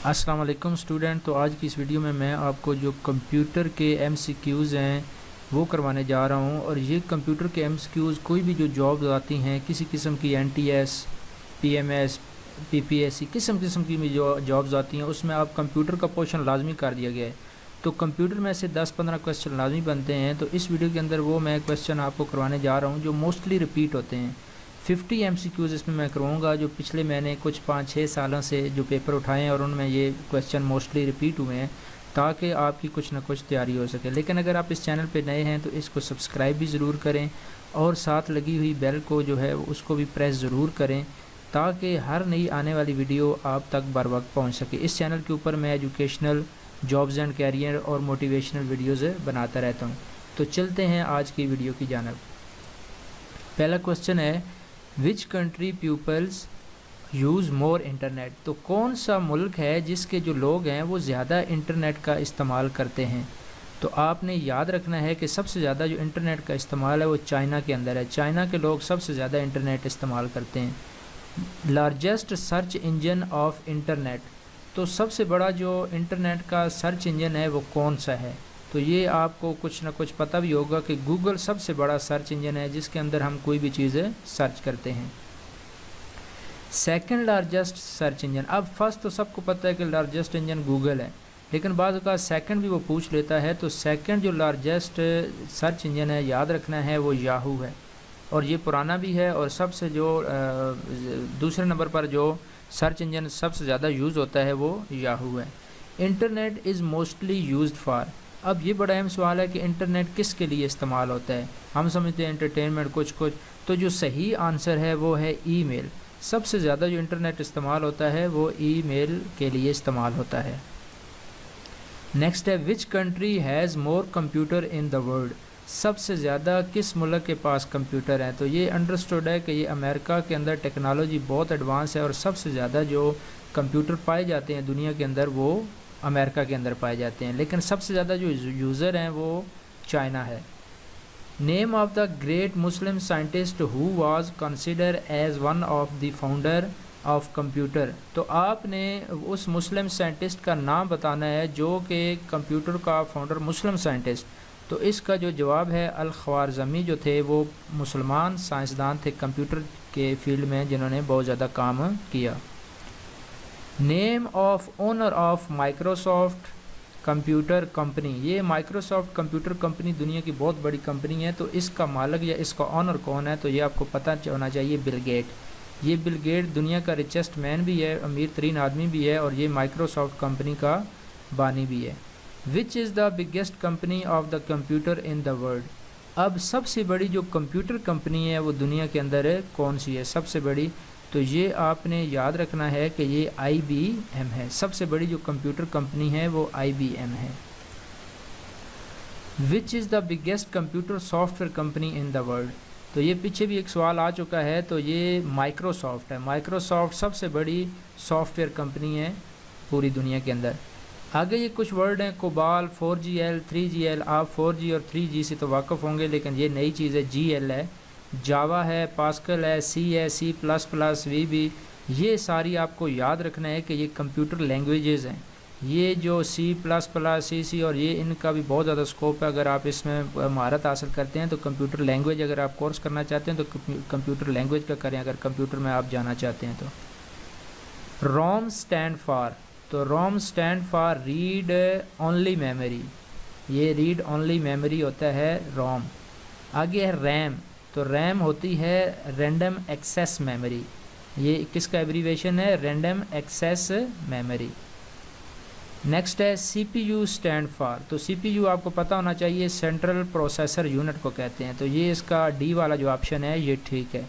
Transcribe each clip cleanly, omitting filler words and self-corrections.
السلام علیکم اسٹوڈنٹ، تو آج کی اس ویڈیو میں آپ کو جو کمپیوٹر کے ایم سی کیوز ہیں وہ کروانے جا رہا ہوں۔ اور یہ کمپیوٹر کے ایم سی کیوز کوئی بھی جو جابز آتی ہیں کسی قسم کی N T S, P M S, P P S C قسم کی بھی جو جابز آتی ہیں اس میں آپ کمپیوٹر کا پورشن لازمی کر دیا گیا ہے۔ تو کمپیوٹر میں سے 10-15 کویسچن لازمی بنتے ہیں، تو اس ویڈیو کے اندر وہ میں کویسچن آپ کو کروانے جا رہا ہوں جو موسٹلی ریپیٹ ہوتے ہیں۔ 50 ایم سی کیوز اس میں کرواؤں گا جو پچھلے میں نے کچھ 5-6 سالوں سے جو پیپر اٹھائے ہیں اور ان میں یہ کویسچن موسٹلی ریپیٹ ہوئے ہیں تاکہ آپ کی کچھ نہ کچھ تیاری ہو سکے۔ لیکن اگر آپ اس چینل پہ نئے ہیں تو اس کو سبسکرائب بھی ضرور کریں اور ساتھ لگی ہوئی بیل کو جو ہے اس کو بھی پریس ضرور کریں تاکہ ہر نئی آنے والی ویڈیو آپ تک بر وقت پہنچ سکے۔ اس چینل کے اوپر میں ایجوکیشنل، جابز اینڈ کیریئر اور موٹیویشنل ویڈیوز بناتا رہتا ہوں۔ تو چلتے ہیں آج کی ویڈیو کی جانب۔ پہلا کویسچن ہے which country peoples use more internet, تو کون سا ملک ہے جس کے جو لوگ ہیں وہ زیادہ انٹرنیٹ کا استعمال کرتے ہیں؟ تو آپ نے یاد رکھنا ہے کہ سب سے زیادہ جو انٹرنیٹ کا استعمال ہے وہ چائنا کے اندر ہے۔ چائنا کے لوگ سب سے زیادہ انٹرنیٹ استعمال کرتے ہیں۔ Largest search engine of internet, تو سب سے بڑا جو انٹرنیٹ کا سرچ انجن ہے وہ کون سا ہے؟ تو یہ آپ کو کچھ نہ کچھ پتہ بھی ہوگا کہ گوگل سب سے بڑا سرچ انجن ہے جس کے اندر ہم کوئی بھی چیزیں سرچ کرتے ہیں۔ سیکنڈ لارجسٹ سرچ انجن، اب فرسٹ تو سب کو پتہ ہے کہ لارجسٹ انجن گوگل ہے، لیکن بعض اوقات سیکنڈ بھی وہ پوچھ لیتا ہے، تو سیکنڈ جو لارجسٹ سرچ انجن ہے یاد رکھنا ہے وہ یاہو ہے، اور یہ پرانا بھی ہے، اور سب سے جو دوسرے نمبر پر جو سرچ انجن سب سے زیادہ یوز ہوتا ہے وہ یاہو ہے۔ Internet is mostly used for, اب یہ بڑا اہم سوال ہے کہ انٹرنیٹ کس کے لیے استعمال ہوتا ہے؟ ہم سمجھتے ہیں انٹرٹینمنٹ کچھ، تو جو صحیح آنسر ہے وہ ہے ای میل۔ سب سے زیادہ جو انٹرنیٹ استعمال ہوتا ہے وہ ای میل کے لیے استعمال ہوتا ہے۔ نیکسٹ ہے which country has more computer in the world, سب سے زیادہ کس ملک کے پاس کمپیوٹر ہیں؟ تو یہ انڈرسٹوڈ ہے کہ یہ امریکہ کے اندر ٹیکنالوجی بہت ایڈوانس ہے اور سب سے زیادہ جو کمپیوٹر پائے جاتے ہیں دنیا کے اندر وہ امریکہ کے اندر پائے جاتے ہیں، لیکن سب سے زیادہ جو یوزر ہیں وہ چائنا ہے۔ Name of the great Muslim scientist who was consider as one of the founder of computer, تو آپ نے اس مسلم سائنٹسٹ کا نام بتانا ہے جو کہ کمپیوٹر کا فاؤنڈر، مسلم سائنٹسٹ۔ تو اس کا جو جواب ہے الخوارزمی جو تھے وہ مسلمان سائنسدان تھے کمپیوٹر کے فیلڈ میں جنہوں نے بہت زیادہ کام کیا۔ Name of owner of Microsoft computer company, یہ مائکروسافٹ کمپیوٹر کمپنی دنیا کی بہت بڑی کمپنی ہے، تو اس کا مالک یا اس کا اونر کون ہے؟ تو یہ آپ کو پتہ ہونا چاہیے، بل گیٹ۔ یہ بل گیٹ دنیا کا ریچسٹ مین بھی ہے، امیر ترین آدمی بھی ہے، اور یہ مائکروسافٹ کمپنی کا بانی بھی ہے۔ Which is the biggest company of the computer in the world, اب سب سے بڑی جو کمپیوٹر کمپنی ہے وہ دنیا کے اندر کون سی ہے سب سے بڑی؟ تو یہ آپ نے یاد رکھنا ہے کہ یہ آئی بی ایم ہے، سب سے بڑی جو کمپیوٹر کمپنی ہے وہ آئی بی ایم ہے۔ Which is the biggest computer software company in the world, تو یہ پیچھے بھی ایک سوال آ چکا ہے، تو یہ مائکروسافٹ ہے۔ مائکروسافٹ سب سے بڑی سافٹ ویئر کمپنی ہے پوری دنیا کے اندر۔ آگے یہ کچھ ورڈ ہیں، کوبال، 4GL، 3GL، آپ 4G اور 3G سے تو واقف ہوں گے لیکن یہ نئی چیز ہے، GL ہے، جاوا ہے، پاسکل ہے، سی ہے، C++، وی بی، یہ ساری آپ کو یاد رکھنا ہے کہ یہ کمپیوٹر لینگویجز ہیں۔ یہ جو C++، CC اور یہ ان کا بھی بہت زیادہ سکوپ ہے، اگر آپ اس میں مہارت حاصل کرتے ہیں تو کمپیوٹر لینگویج اگر آپ کورس کرنا چاہتے ہیں تو کمپیوٹر لینگویج کا کریں اگر کمپیوٹر میں آپ جانا چاہتے ہیں تو۔ روم اسٹینڈ فار، تو ROM stand for read only memory, یہ ریڈ اونلی میموری ہوتا ہے روم۔ آگے ہے ریم، تو ریم ہوتی ہے رینڈم ایکسیس میموری، یہ کس کا ایبریویشن ہے؟ Random access memory. نیکسٹ ہے سی پی یو اسٹینڈ فار، تو سی پی یو آپ کو پتہ ہونا چاہیے سینٹرل پروسیسر یونٹ کو کہتے ہیں، تو یہ اس کا ڈی والا جو آپشن ہے یہ ٹھیک ہے۔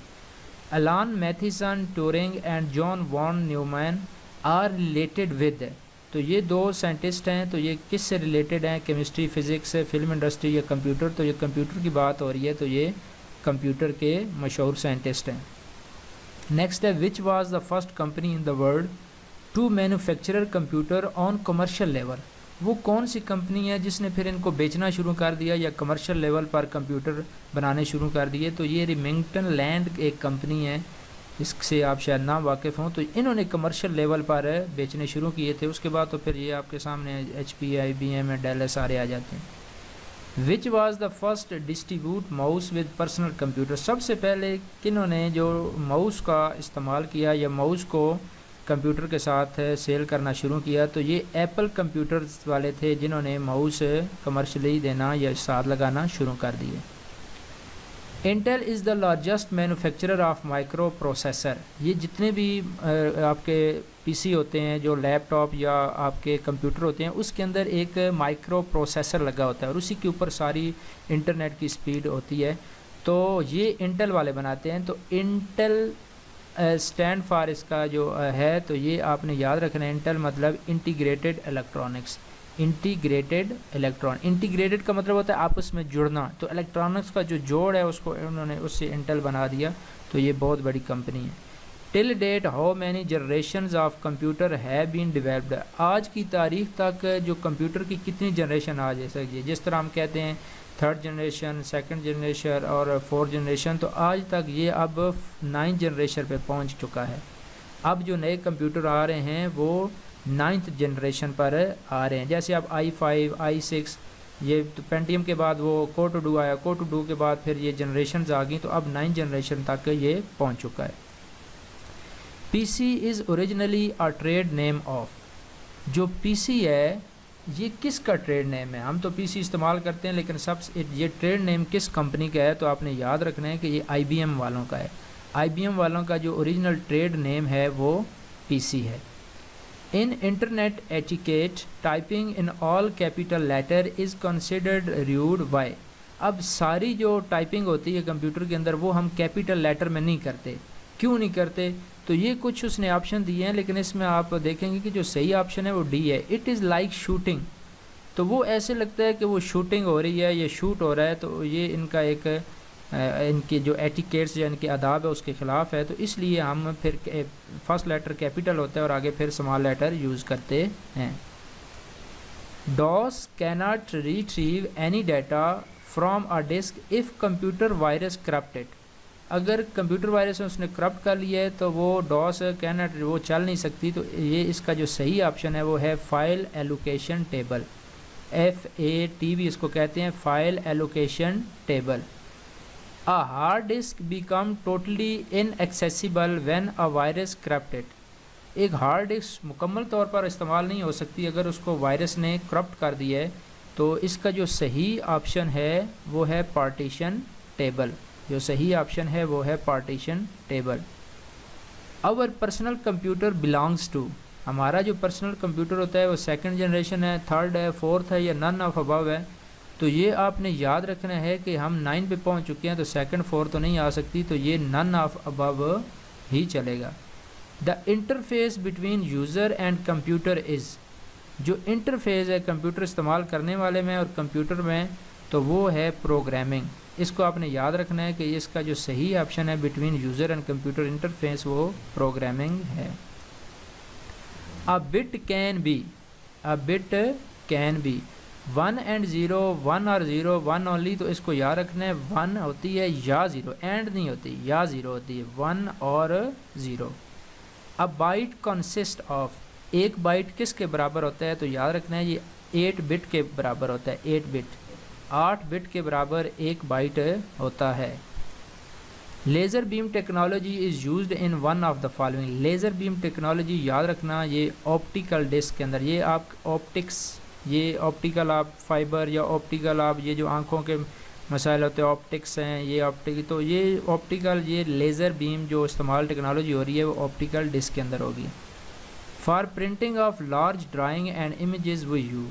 Alan Mathison Turing and John von Neumann are related with, تو یہ دو سائنٹسٹ ہیں، تو یہ کس سے ریلیٹڈ ہیں؟ کیمسٹری، فزکس، فلم انڈسٹری یا کمپیوٹر؟ تو یہ کمپیوٹر کی بات ہو رہی ہے، تو یہ کمپیوٹر کے مشہور سائنٹسٹ ہیں۔ نیکسٹ ہے which was the first company in the world to manufacturer computer on commercial level, وہ کون سی کمپنی ہے جس نے پھر ان کو بیچنا شروع کر دیا یا کمرشل لیول پر کمپیوٹر بنانے شروع کر دیے؟ تو یہ ریمنگٹن لینڈ ایک کمپنی ہے، اس سے آپ شاید نہ واقف ہوں. تو انہوں نے کمرشل لیول پر بیچنے شروع کیے تھے. اس کے بعد تو پھر یہ آپ کے سامنے H P I B M Dell سارے آ جاتے ہیں. Which was the first distribute mouse with personal computer. سب سے پہلے کنہوں نے جو ماؤس کا استعمال کیا یا ماؤس کو کمپیوٹر کے ساتھ سیل کرنا شروع کیا, تو یہ ایپل کمپیوٹرز والے تھے جنہوں نے ماؤس کمرشلی دینا یا ساتھ لگانا شروع کر دیے. Until is the largest manufacturer of micro processor. یہ جتنے بھی آپ کے پی سی ہوتے ہیں, جو لیپ ٹاپ یا آپ کے کمپیوٹر ہوتے ہیں, اس کے اندر ایک مائکرو پروسیسر لگا ہوتا ہے اور اسی کے اوپر ساری انٹرنیٹ کی سپیڈ ہوتی ہے. تو یہ انٹل والے بناتے ہیں. تو انٹل اسٹینڈ فار اس کا جو ہے, تو یہ آپ نے یاد رکھنا ہے. انٹل مطلب انٹیگریٹڈ الیکٹرانکس. انٹیگریٹڈ کا مطلب ہوتا ہے آپس میں جڑنا. تو الیکٹرانکس کا جو جوڑ ہے اس کو انہوں نے اس سے انٹل بنا دیا. تو یہ بہت بڑی کمپنی ہے. Till that how many generations of computer have been developed. آج کی تاریخ تک جو کمپیوٹر کی کتنی جنریشن آ جا سکتی ہے, جس طرح ہم کہتے ہیں تھرڈ جنریشن, سیکنڈ جنریشن اور فورتھ جنریشن, تو آج تک یہ اب 9 جنریشن پہ پہنچ چکا ہے. اب جو نئے کمپیوٹر آ رہے ہیں وہ 9th جنریشن پر آ رہے ہیں. جیسے اب i5, i6, یہ پینٹیم کے بعد وہ کوٹوڈو آیا, کوٹوڈو کے بعد پھر یہ جنریشنز آ گئیں, تو اب 9 جنریشن تک یہ پہنچ چکا ہے. P C is originally a trade name of. جو پی سی ہے یہ کس کا ٹریڈ نیم ہے؟ ہم تو پی سی استعمال کرتے ہیں, لیکن یہ ٹریڈ نیم کس کمپنی کا ہے؟ تو آپ نے یاد رکھنا ہے کہ یہ آئی بی ایم والوں کا ہے. آئی بی ایم والوں کا جو اوریجنل ٹریڈ نیم ہے وہ پی سی ہے. In internet etiquette typing in all capital letter is considered rude. Why? اب ساری جو ٹائپنگ ہوتی ہے کمپیوٹر کے اندر وہ ہم کیپیٹل لیٹر میں نہیں کرتے. کیوں نہیں کرتے؟ تو یہ کچھ اس نے آپشن دیے ہیں, لیکن اس میں آپ دیکھیں گے کہ جو صحیح آپشن ہے وہ ڈی ہے. It is like shooting. تو وہ ایسے لگتا ہے کہ وہ شوٹنگ ہو رہی ہے یا شوٹ ہو رہا ہے. تو یہ ان کا ایک ان کی جو ایٹیکیٹس یا ان کے آداب ہے اس کے خلاف ہے. تو اس لیے ہم پھر فرسٹ لیٹر کیپیٹل ہوتا ہے اور آگے پھر اسمال لیٹر یوز کرتے ہیں. DOS cannot retrieve any data from a disk if computer virus corrupted. اگر کمپیوٹر وائرس اس نے کرپٹ کر لیا ہے تو وہ ڈاس کیناٹ وہ چل نہیں سکتی. تو یہ اس کا جو صحیح آپشن ہے وہ ہے فائل ایلوکیشن ٹیبل. FAT بھی اس کو کہتے ہیں, file allocation table. A hard disk become totally inaccessible when a virus corrupted. ایک ہارڈ ڈسک مکمل طور پر استعمال نہیں ہو سکتی اگر اس کو وائرس نے کرپٹ کر دیا ہے. تو اس کا جو صحیح آپشن ہے وہ ہے پارٹیشن ٹیبل. جو صحیح آپشن ہے وہ ہے partition table. Our personal computer belongs to. ہمارا جو پرسنل کمپیوٹر ہوتا ہے وہ سیکنڈ جنریشن ہے, تھرڈ ہے, فورتھ ہے یا نن آف ابو ہے. تو یہ آپ نے یاد رکھنا ہے کہ ہم 9 پہ پہنچ چکے ہیں, تو سیکنڈ 4 تو نہیں آ سکتی. تو یہ نن آف ابو ہی چلے گا. The interface between user and computer is. جو انٹرفیس ہے کمپیوٹر استعمال کرنے والے میں اور کمپیوٹر میں, تو وہ ہے پروگرامنگ. اس کو آپ نے یاد رکھنا ہے کہ اس کا جو صحیح آپشن ہے between user and computer interface وہ پروگرامنگ ہے. A bit can be. A bit can be 1 and 0, 1 or 0, 1 only. تو اس کو یاد رکھنا ہے 1 ہوتی ہے یا 0, اینڈ نہیں ہوتی, یا 0 ہوتی ہے, 1 اور 0. A byte consist of. ایک بائٹ کس کے برابر ہوتا ہے؟ تو یاد رکھنا ہے یہ 8 بٹ کے برابر ہوتا ہے. 8 بٹ 8 بٹ کے برابر ایک بائٹ ہوتا ہے. Laser beam technology is used in one of the following. Laser beam technology یاد رکھنا یہ آپٹیکل ڈسک کے اندر, یہ آپ آپٹکس, یہ آپٹیکل آپ فائبر یا آپٹیکل آپ یہ جو آنکھوں کے مسائل ہوتے ہیں آپٹکس ہیں, یہ آپٹیکل. تو یہ آپٹیکل یہ لیزر بیم جو استعمال ٹیکنالوجی ہو رہی ہے وہ آپٹیکل ڈسک کے اندر ہوگی. For printing of large drawing and images we use.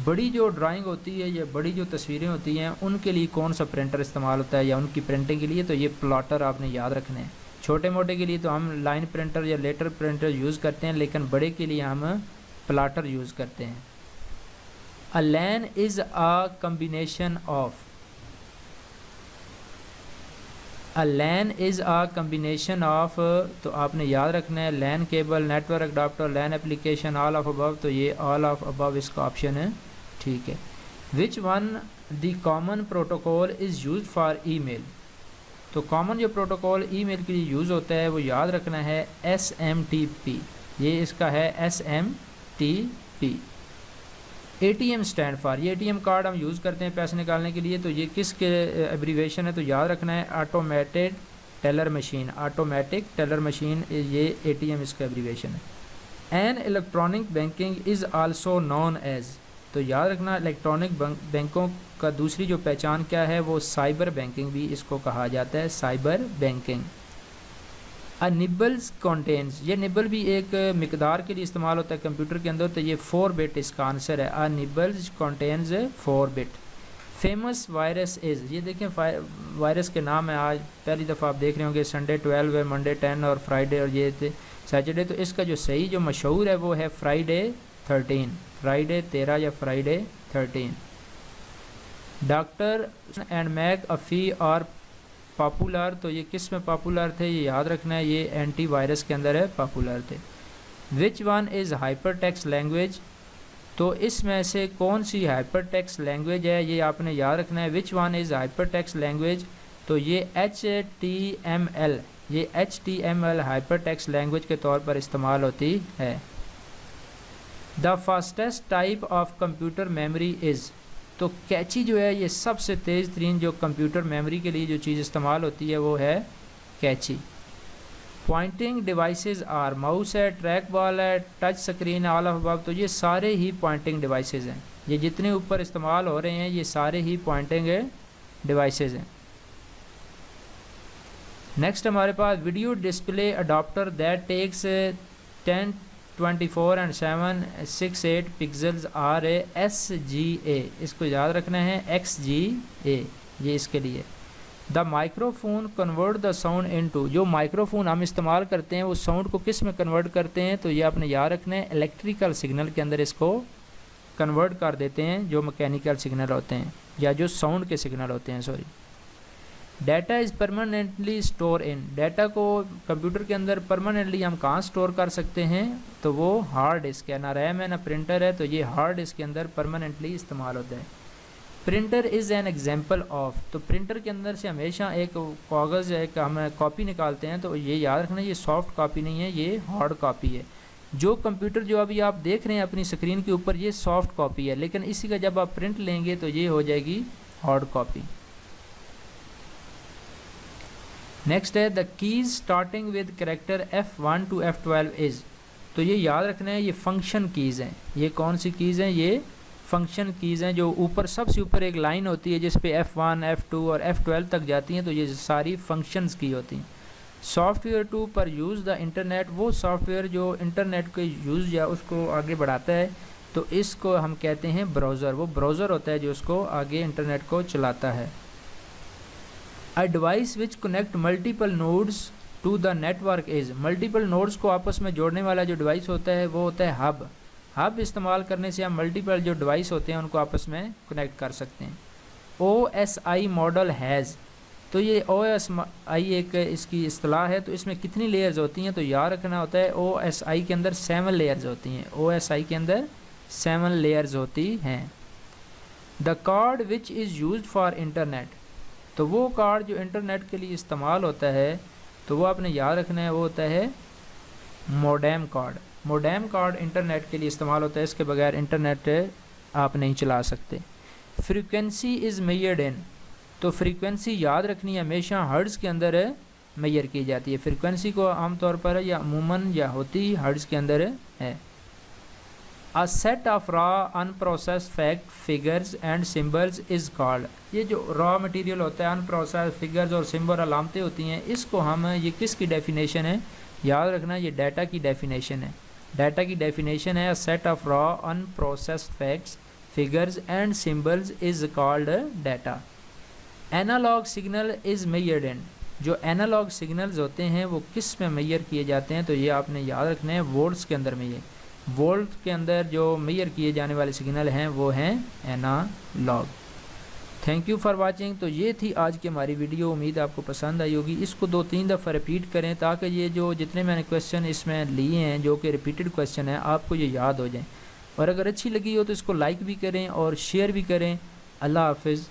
بڑی جو ڈرائنگ ہوتی ہے یا بڑی جو تصویریں ہوتی ہیں ان کے لیے کون سا پرنٹر استعمال ہوتا ہے یا ان کی پرنٹنگ کے لیے؟ تو یہ پلاٹر آپ نے یاد رکھنا ہے. چھوٹے موٹے کے لیے تو ہم لائن پرنٹر یا لیٹر پرنٹر یوز کرتے ہیں, لیکن بڑے کے لیے ہم پلاٹر یوز کرتے ہیں. A LAN is a combination of. A LAN is a combination of. تو آپ نے یاد رکھنا ہے LAN cable, network adapter, LAN application, all of above. تو یہ آل آف ابو اس کا آپشن ہے, ٹھیک ہے. Which one the common protocol is used for email. تو کامن جو پروٹوکول ای میل کے لیے یوز ہوتا ہے وہ یاد رکھنا ہے SMTP، یہ اس کا ہے SMTP۔ ATM اسٹینڈ فار، یہ ATM کارڈ ہم یوز کرتے ہیں پیسے نکالنے کے لیے، تو یہ کس کے ایبریویشن ہے تو یاد رکھنا ہے automated teller machine, automatic teller machine, یہ ATM اس کا ایبریویشن ہے۔ An electronic banking is also known as, تو یاد رکھنا الیکٹرانک بینکوں کا دوسری جو پہچان کیا ہے وہ سائبر بینکنگ بھی اس کو کہا جاتا ہے، سائبر بینکنگ۔ نبلز کانٹینز، یہ نبل بھی ایک مقدار کے لیے استعمال ہوتا ہے کمپیوٹر کے اندر، تو یہ 4 بٹ اس کا آنسر ہے، nibbles contains 4 bit. Famous virus is, یہ دیکھیں وائرس کے نام ہے، آج پہلی دفعہ آپ دیکھ رہے ہوں گے سنڈے 12 ہے، منڈے 10 اور فرائیڈے اور یہ سیٹرڈے، تو اس کا جو صحیح جو مشہور ہے وہ ہے فرائیڈے 13، فرائیڈے 13 یا Friday 13۔ Doctor and make IFFI اور پاپولر، تو یہ کس میں پاپولر تھے یہ یاد رکھنا ہے، یہ اینٹی وائرس کے اندر ہے پاپولر تھے۔ Which one is hyper text language, تو اس میں سے کون سی ہائپر ٹیکسٹ لینگویج ہے یہ آپ نے یاد رکھنا ہے۔ Which one is hyper text language, تو یہ HTML، یہ HTML ہائپر ٹیکسٹ لینگویج کے طور پر استعمال ہوتی ہے۔ The fastest type of computer memory is, تو کیچی جو ہے یہ سب سے تیز ترین جو کمپیوٹر میموری کے لیے جو چیز استعمال ہوتی ہے وہ ہے کیچی۔ پوائنٹنگ ڈیوائسز آر، ماؤس ہے، ٹریک بال ہے، touch screen, all of above, تو یہ سارے ہی پوائنٹنگ ڈیوائسز ہیں، یہ جتنے اوپر استعمال ہو رہے ہیں یہ سارے ہی پوائنٹنگ ڈیوائسز ہیں۔ نیکسٹ ہمارے پاس video display adapter that takes 10 24 and 768 pixels are a SGA، اس کو یاد رکھنا ہے XGA، یہ اس کے لیے۔ The microphone convert the sound into, جو مائکرو فون ہم استعمال کرتے ہیں وہ ساؤنڈ کو کس میں کنورٹ کرتے ہیں تو یہ آپ نے یاد رکھنا ہے الیکٹریکل سگنل کے اندر اس کو کنورٹ کر دیتے ہیں، جو مکینیکل سگنل ہوتے ہیں یا جو ساؤنڈ کے سگنل ہوتے ہیں، sorry. Data is permanently store in, data کو کمپیوٹر کے اندر پرماننٹلی ہم کہاں اسٹور کر سکتے ہیں تو وہ ہارڈ ڈسک ہے، نہ ریم ہے نہ پرنٹر ہے، تو یہ ہارڈ ڈسک کے اندر پرماننٹلی استعمال ہوتا ہے۔ Printer is an example of, تو پرنٹر کے اندر سے ہمیشہ ایک کاغذ ایک ہم کاپی نکالتے ہیں، تو یہ یاد رکھنا یہ سافٹ کاپی نہیں ہے، یہ ہارڈ کاپی ہے۔ جو کمپیوٹر جو ابھی آپ دیکھ رہے ہیں اپنی اسکرین کے اوپر یہ سافٹ کاپی ہے، لیکن اسی کا جب آپ پرنٹ لیں گے تو یہ ہو جائے گی ہارڈ کاپی۔ نیکسٹ ہے the keys starting with character F1 to F12 از، تو یہ یاد رکھنا ہے یہ فنکشن کیز ہیں، یہ کون سی کیز ہیں، یہ فنکشن کیز ہیں، جو اوپر سب سے اوپر ایک لائن ہوتی ہے جس پہ F1 F2 اور F12 تک جاتی ہیں، تو یہ ساری فنکشنز کی ہوتی ہیں۔ سافٹ ویئر ٹو پر یوز دا انٹرنیٹ، وہ سافٹ ویئر جو انٹرنیٹ کے یوز یا اس کو آگے بڑھاتا ہے تو اس کو ہم کہتے ہیں براؤزر، وہ براؤزر ہوتا ہے جو اس کو آگے انٹرنیٹ کو چلاتا ہے۔ A device which connect multiple nodes to the network is، multiple nodes کو آپس میں جوڑنے والا جو ڈیوائس ہوتا ہے وہ ہوتا ہے ہب۔ ہب استعمال کرنے سے ہم ملٹیپل جو ڈیوائس ہوتے ہیں ان کو آپس میں کنیکٹ کر سکتے ہیں۔ OSI ماڈل ہیز، تو یہ OSI ایک اس کی اصطلاح ہے، تو اس میں کتنی لیئرز ہوتی ہیں تو یاد رکھنا ہوتا ہے OSI کے اندر 7 لیئرز ہوتی ہیں، OSI کے اندر 7 لیئرز ہوتی ہیں۔ The card which is used for internet, تو وہ کارڈ جو انٹرنیٹ کے لیے استعمال ہوتا ہے تو وہ آپ نے یاد رکھنا ہے وہ ہوتا ہے modem card. Modem card internet کے لیے استعمال ہوتا ہے، اس کے بغیر انٹرنیٹ آپ نہیں چلا سکتے۔ فریکوینسی از میئرڈ ان، تو فریکوینسی یاد رکھنی ہے ہمیشہ ہرٹز کے اندر میئر کی جاتی ہے، فریکوینسی کو عام طور پر یا عموماً یا ہوتی ہرٹز کے اندر ہے۔ A set of raw unprocessed fact figures and symbols is called، یہ جو را مٹیریل ہوتا ہے unprocessed figures اور سمبل علامتیں ہوتی ہیں، اس کو ہم یہ کس کی ڈیفینیشن ہے یاد رکھنا، یہ ڈیٹا کی ڈیفینیشن ہے، ڈیٹا کی ڈیفینیشن ہے a set of raw unprocessed facts figures and symbols is called data۔ Analog signal is measured in، جو انالوگ سگنلز ہوتے ہیں وہ کس میں میئر کیے جاتے ہیں تو یہ آپ نے یاد رکھنا ہے وولٹس کے اندر میئر، وولٹ کے اندر جو میئر کیے جانے والے سگنل ہیں وہ ہیں analogue. Thank you for watching, تو یہ تھی آج کی ہماری ویڈیو، امید آپ کو پسند آئی ہوگی۔ اس کو 2-3 دفعہ ریپیٹ کریں تاکہ یہ جو جتنے میں نے کویشچن اس میں لیے ہیں جو کہ ریپیٹڈ کویشچن ہیں آپ کو یہ یاد ہو جائیں، اور اگر اچھی لگی ہو تو اس کو لائک بھی کریں اور شیئر بھی کریں۔ اللہ حافظ۔